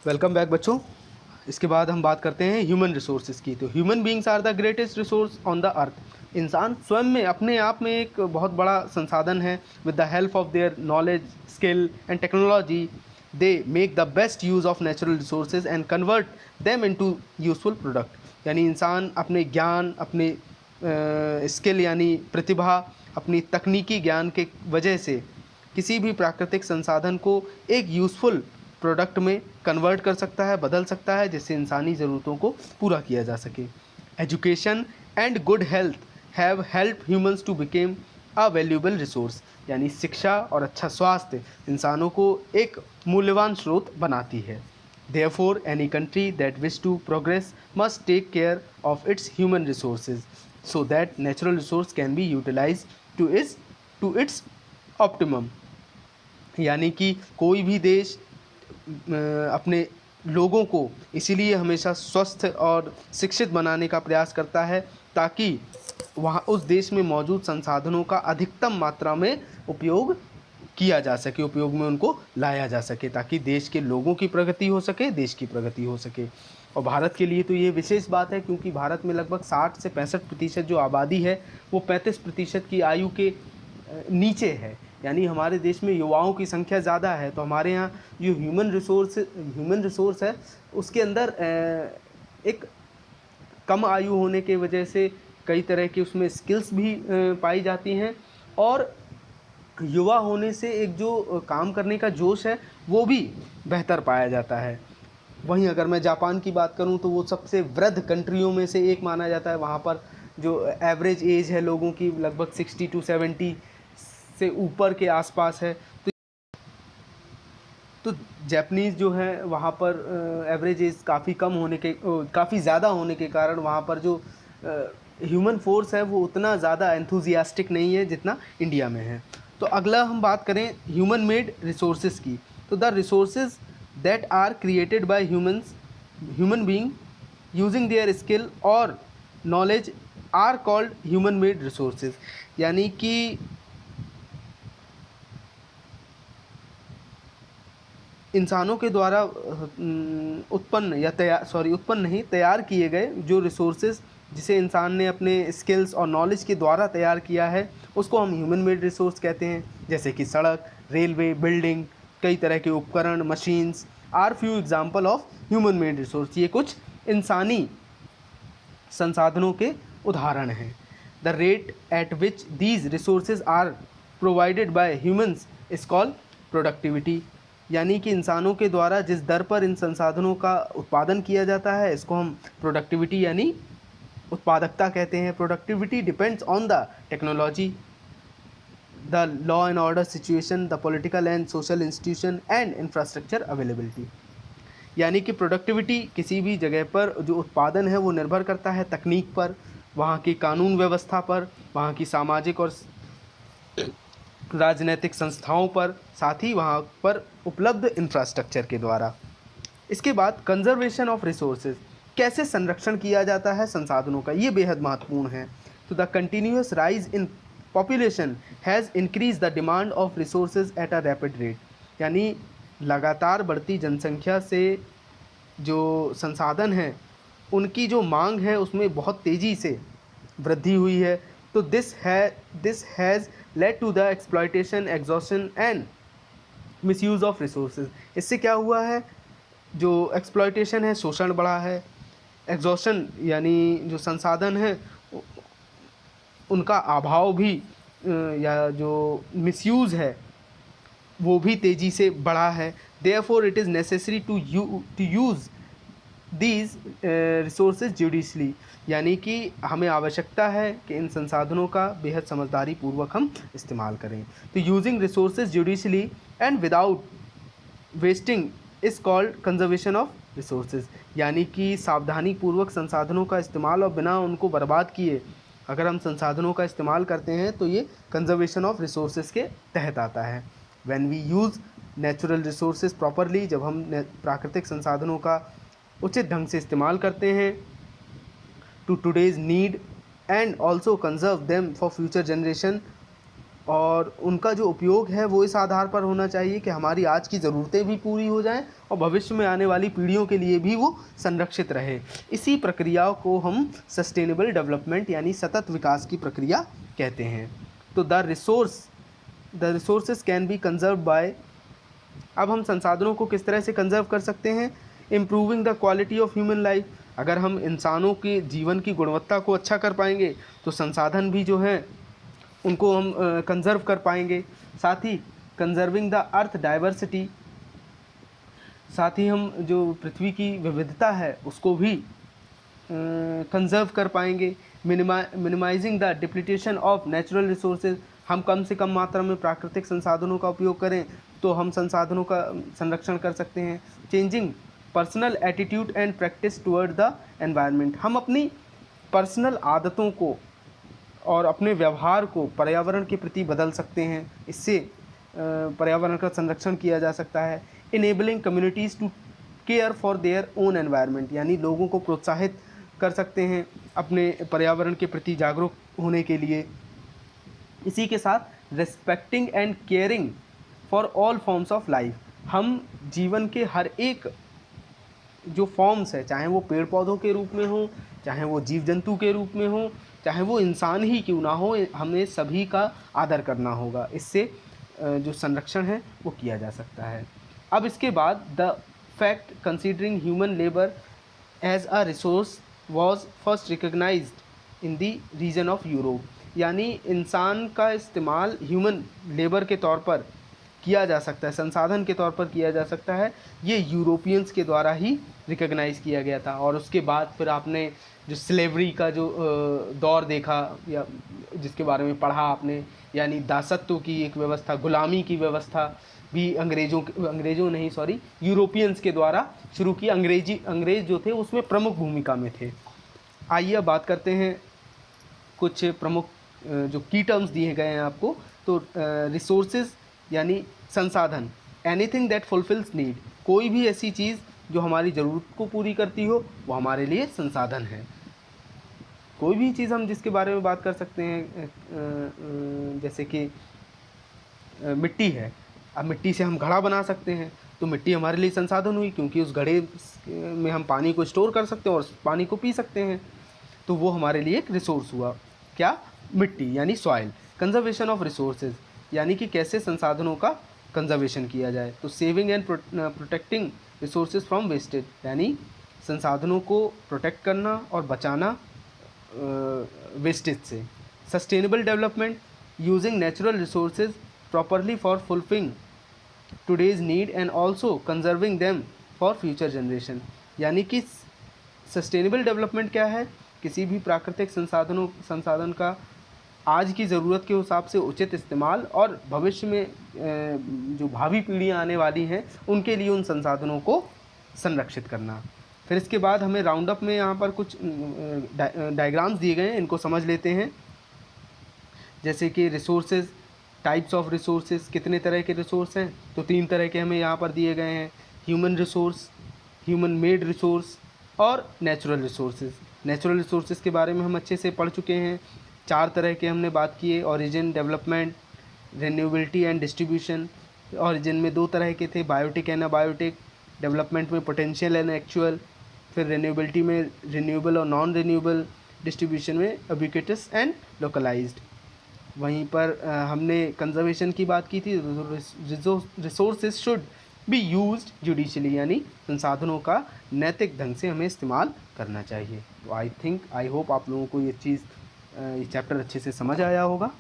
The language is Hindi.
वेलकम बैक बच्चों। इसके बाद हम बात करते हैं ह्यूमन रिसोर्सेज की। तो human beings are the greatest resource on the earth. इंसान स्वयं में अपने आप में एक बहुत बड़ा संसाधन है। With the help of their knowledge, skill and technology, they make the best use of natural resources and convert them into useful product. यानी इंसान अपने ज्ञान, अपने स्किल यानी प्रतिभा, अपनी तकनीकी ज्ञान के वजह से किसी भी प्राकृतिक संसाधन को एक यूज़फुल प्रोडक्ट में कन्वर्ट कर सकता है, बदल सकता है, जिससे इंसानी ज़रूरतों को पूरा किया जा सके। Education and good health have help humans to become a valuable resource. यानी शिक्षा और अच्छा स्वास्थ्य इंसानों को एक मूल्यवान स्रोत बनाती है। Therefore any country that wish to progress must take care of its human resources so that natural resource can be utilize to its optimum. यानी कि कोई भी देश अपने लोगों को इसीलिए हमेशा स्वस्थ और शिक्षित बनाने का प्रयास करता है, ताकि वहाँ उस देश में मौजूद संसाधनों का अधिकतम मात्रा में उपयोग किया जा सके, उपयोग में उनको लाया जा सके, ताकि देश के लोगों की प्रगति हो सके, देश की प्रगति हो सके। और भारत के लिए तो ये विशेष बात है, क्योंकि भारत में लगभग 60 से 65% जो आबादी है वो 35% की आयु के नीचे है। यानी हमारे देश में युवाओं की संख्या ज़्यादा है, तो हमारे यहाँ जो ह्यूमन रिसोर्स है उसके अंदर एक कम आयु होने के वजह से कई तरह की उसमें स्किल्स भी पाई जाती हैं, और युवा होने से एक जो काम करने का जोश है वो भी बेहतर पाया जाता है। वहीं अगर मैं जापान की बात करूं तो वो सबसे वृद्ध कंट्रियों में से एक माना जाता है। वहाँ पर जो एवरेज एज है लोगों की लगभग 60 to 70 से ऊपर के आसपास है। तो जापानीज़ जो है वहाँ पर एवरेज एज काफ़ी ज़्यादा होने के कारण वहाँ पर जो ह्यूमन फोर्स है वो उतना ज़्यादा एंथुजियास्टिक नहीं है जितना इंडिया में है। तो अगला हम बात करें ह्यूमन मेड रिसोर्सेज की। तो the resources that are created by human being using their skill और knowledge are called human made resources. यानी कि इंसानों के द्वारा तैयार किए गए जो रिसोर्सेज जिसे इंसान ने अपने स्किल्स और नॉलेज के द्वारा तैयार किया है उसको हम ह्यूमन मेड रिसोर्स कहते हैं। जैसे कि सड़क, रेलवे, बिल्डिंग, कई तरह के उपकरण, machines are few example of human made resource. ये कुछ इंसानी संसाधनों के उदाहरण हैं। The rate at which these resources are provided by humans is called productivity. यानी कि इंसानों के द्वारा जिस दर पर इन संसाधनों का उत्पादन किया जाता है इसको हम प्रोडक्टिविटी यानी उत्पादकता कहते हैं। Productivity depends on the technology, the law and order situation, the political and social institution and infrastructure availability. यानी कि प्रोडक्टिविटी किसी भी जगह पर जो उत्पादन है वो निर्भर करता है तकनीक पर, वहाँ की कानून व्यवस्था पर, वहाँ की सामाजिक और राजनीतिक संस्थाओं पर, साथ ही वहाँ पर उपलब्ध इंफ्रास्ट्रक्चर के द्वारा। इसके बाद कंजर्वेशन ऑफ रिसोर्सेज, कैसे संरक्षण किया जाता है संसाधनों का, ये बेहद महत्वपूर्ण है। तो the continuous rise in population has increase the demand of resources at a rapid rate. यानी लगातार बढ़ती जनसंख्या से जो संसाधन हैं उनकी जो मांग है उसमें बहुत तेज़ी से वृद्धि हुई है। तो this has led to the exploitation, exhaustion and misuse of resources. इससे क्या हुआ है, जो एक्सप्लॉयटेशन है, शोषण बढ़ा है, एग्जॉशन यानी जो संसाधन है उनका अभाव भी या जो मिसयूज़ है वो भी तेज़ी से बढ़ा है। Therefore it is necessary to use these resources judiciously. यानी कि हमें आवश्यकता है कि इन संसाधनों का बेहद समझदारी पूर्वक हम इस्तेमाल करें। तो using resources judicially and without wasting is called conservation of resources. यानी कि सावधानी पूर्वक संसाधनों का इस्तेमाल और बिना उनको बर्बाद किए अगर हम संसाधनों का इस्तेमाल करते हैं तो ये कंजर्वेशन ऑफ रिसोर्सेज के तहत आता है। When we use natural resources properly, जब हम प्राकृतिक संसाधनों का उचित ढंग से इस्तेमाल करते हैं to today's need and also conserve them for future generation, और उनका जो उपयोग है वो इस आधार पर होना चाहिए कि हमारी आज की ज़रूरतें भी पूरी हो जाएं और भविष्य में आने वाली पीढ़ियों के लिए भी वो संरक्षित रहे। इसी प्रक्रिया को हम सस्टेनेबल डेवलपमेंट यानी सतत विकास की प्रक्रिया कहते हैं। तो the resources can be conserve by, अब हम संसाधनों को किस तरह से कंजर्व कर सकते हैं? Improving the quality of human life, अगर हम इंसानों के जीवन की गुणवत्ता को अच्छा कर पाएंगे तो संसाधन भी जो हैं उनको हम कंजर्व कर पाएंगे। साथ ही कंजर्विंग द अर्थ डाइवर्सिटी, साथ ही हम जो पृथ्वी की विविधता है उसको भी कंजर्व कर पाएंगे। Minimising the depletion of natural resources, हम कम से कम मात्रा में प्राकृतिक संसाधनों का उपयोग करें तो हम संसाधनों का संरक्षण कर सकते हैं। Changing personal attitude and practice toward the environment, हम अपनी पर्सनल आदतों को और अपने व्यवहार को पर्यावरण के प्रति बदल सकते हैं, इससे पर्यावरण का संरक्षण किया जा सकता है। Enabling communities to care for their own environment, यानी लोगों को प्रोत्साहित कर सकते हैं अपने पर्यावरण के प्रति जागरूक होने के लिए। इसी के साथ respecting and caring for all forms of life, हम जीवन के हर एक जो फॉर्म्स है, चाहे वो पेड़ पौधों के रूप में हो, चाहे वो जीव जंतु के रूप में हो, चाहे वो इंसान ही क्यों ना हो, हमें सभी का आदर करना होगा। इससे जो संरक्षण है वो किया जा सकता है। अब इसके बाद the fact considering human labour as a resource was first recognised in the region of Europe, यानी इंसान का इस्तेमाल ह्यूमन लेबर के तौर पर किया जा सकता है, संसाधन के तौर पर किया जा सकता है, ये यूरोपियंस के द्वारा ही रिकग्नाइज़ किया गया था। और उसके बाद फिर आपने जो स्लेवरी का जो दौर देखा या जिसके बारे में पढ़ा आपने, यानी दासत्व की एक व्यवस्था, गुलामी की व्यवस्था भी यूरोपियंस के द्वारा शुरू की। अंग्रेज जो थे उसमें प्रमुख भूमिका में थे। आइए अब बात करते हैं कुछ प्रमुख जो की टर्म्स दिए गए हैं आपको। तो रिसोर्सेज यानी संसाधन, एनीथिंग दैट फुलफिल्स नीड, कोई भी ऐसी चीज़ जो हमारी ज़रूरत को पूरी करती हो वो हमारे लिए संसाधन है। कोई भी चीज़ हम जिसके बारे में बात कर सकते हैं, जैसे कि मिट्टी है, अब मिट्टी से हम घड़ा बना सकते हैं तो मिट्टी हमारे लिए संसाधन हुई, क्योंकि उस घड़े में हम पानी को स्टोर कर सकते हैं और उस पानी को पी सकते हैं, तो वो हमारे लिए एक रिसोर्स हुआ। क्या? मिट्टी यानी सॉइल। कंजर्वेशन ऑफ रिसोर्सेज, यानी कि कैसे संसाधनों का कंजर्वेशन किया जाए। तो saving and protecting resources from wastage, यानी संसाधनों को प्रोटेक्ट करना और बचाना वेस्टेज से। Sustainable development, using natural resources properly for fulfilling today's need and also conserving them for future generation, यानी कि सस्टेनेबल डेवलपमेंट क्या है? किसी भी प्राकृतिक संसाधन का आज की ज़रूरत के हिसाब से उचित इस्तेमाल और भविष्य में जो भावी पीढ़ियाँ आने वाली हैं उनके लिए उन संसाधनों को संरक्षित करना। फिर इसके बाद हमें राउंड अप में यहाँ पर कुछ डायग्राम्स दिए गए हैं, इनको समझ लेते हैं। जैसे कि रिसोर्सेज, टाइप्स ऑफ रिसोर्सेज, कितने तरह के रिसोर्स हैं? तो 3 तरह के हमें यहाँ पर दिए गए हैं, human resource, human made resource और नेचुरल रिसोर्सेज। नेचुरल रिसोर्सेज के बारे में हम अच्छे से पढ़ चुके हैं, 4 तरह के हमने बात किए, origin, development, renewability and distribution. Origin में 2 तरह के थे, बायोटिक एंड अबायोटिक, डेवलपमेंट में पोटेंशियल एंड एक्चुअल, फिर रेन्यूएबिलिटी में रिन्यूएबल और नॉन रिन्यूएबल, डिस्ट्रीब्यूशन में अबिक्विटस एंड लोकलाइज्ड। वहीं पर हमने कंजर्वेशन की बात की थी, resources should be used judicially, यानी संसाधनों का नैतिक ढंग से हमें इस्तेमाल करना चाहिए। तो आई होप आप लोगों को ये चैप्टर अच्छे से समझ आया होगा।